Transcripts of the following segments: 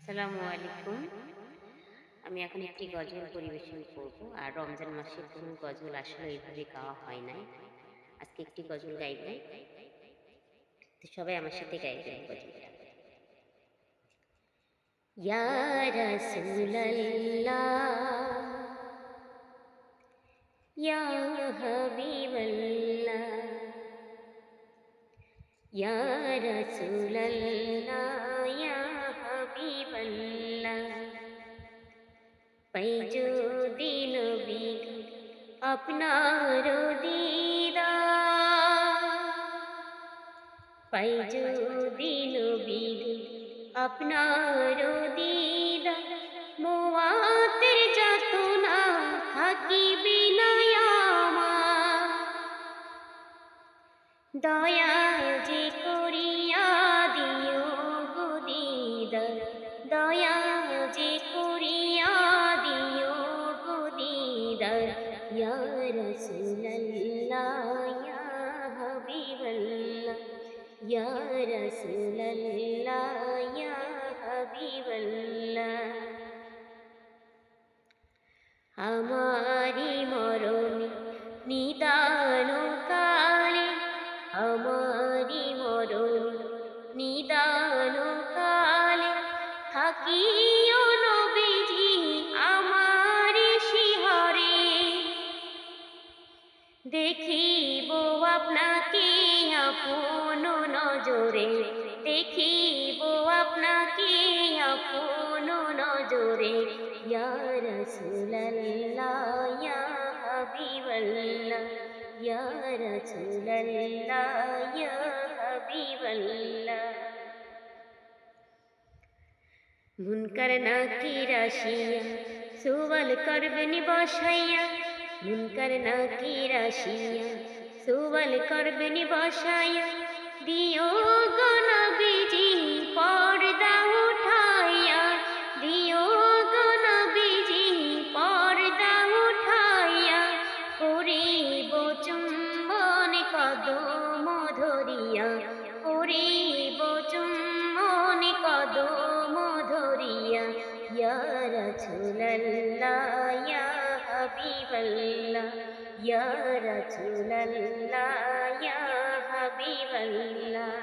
আসসালামু আলাইকুম। আমি এখন একটি গজল পরিবেশন করব। আর রমজান মাসে কোনো গজল আসলে এইভাবে গাওয়া হয় নাই। আজকে একটি গজল গাইব। তো সবাই আমার সাথে গাইবেন গজলটা। ইয়া রাসূলাল্লাহ, ইয়া হাবিবাল্লাহ, ইয়া রাসূলাল্লাহ, ইয়া হাবিবাল্লাহ, পাই যদি নবী আপনার দিদার, পাই যদি নবী আপনার দিদার, মোয়াতের যাতনা থাকিবে না আমার, দয়া যে করিয়া দিও গো দিদার, দয়া যে করিয়া দিও গো দিদার, ইয়া রাসূলাল্লাহ, ইয়া হাবিবাল্লাহ, ইয়া রাসূলাল্লাহ, ইয়া হাবিবাল্লাহ। আমারি মরণে নিদান কালে, আমারি মরণে নিদান কালে, থাকিও নবীজি আমার শিহরে, দেখিব আপনাকে আপন নজরে, দেখিব আপনাকে আপন নজরে, ইয়া রাসূলাল্লাহ, ইয়া হাবিবাল্লাহ, ইয়া রাসূলাল্লাহ, ইয়া হাবিবাল্লাহ। মুনকার নাকির আসিয়া সুয়াল করবেন বসাইয়া, মুনকার নাকির আসিয়া সুয়াল করবেন বসাইয়া, দিও গো নবীজি পর্দা উঠাইয়া, দিও গো নবীজি পর্দা উঠাইয়া, করিব চুম্বন কদম ধরিয়া, করিব চুম্বন কদম ধরিয়া, ইয়া রাসূলাল্লাহ, ইয়া হাবিবাল্লাহ, ইয়া রাসূলাল্লাহ, ইয়া হাবিবাল্লাহ।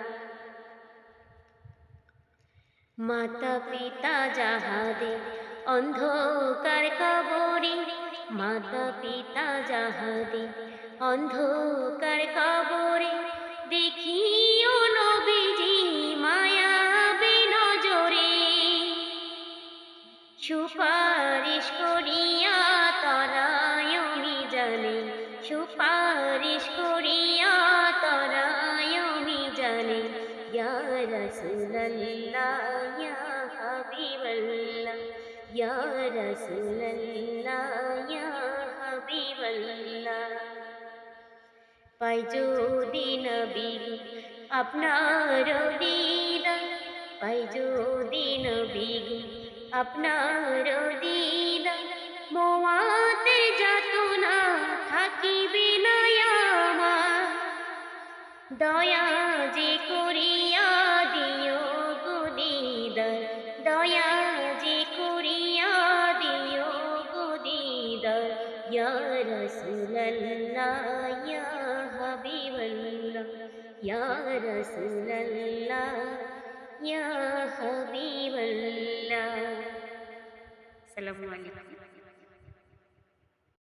মাতা পিতা যাহাদের অন্ধকার কবরে, মাতা পিতা যাহাদের অন্ধকার কবরে, দেখিও নবীজি মায়াবী নজরে, সুপারিশ করিয়া তরায় মিজানে, সুপারিশ করিয়া তরায় মিজানে, ইয়া রাসূলাল্লাহ, ইয়া হাবিবাল্লাহ, ইয়া রাসূলাল্লাহ, ইয়া হাবিবাল্লাহ। পাই যদি নবী আপনার দিদার, পাই যদি নবী আপনার দিদার, মোয়াতের যাতনা থাকিবে না আমার, দয়া যে করিয়া দিও গো দিদার, দয়া যে করিয়া দিও গো দিদার, ইয়া রাসূলাল্লাহ, ইয়া হাবিবাল্লাহ, ইয়া রাসূলাল্লাহ, ইয়া হাবিবাল্লাহ। আসসালামু আলাইকুম।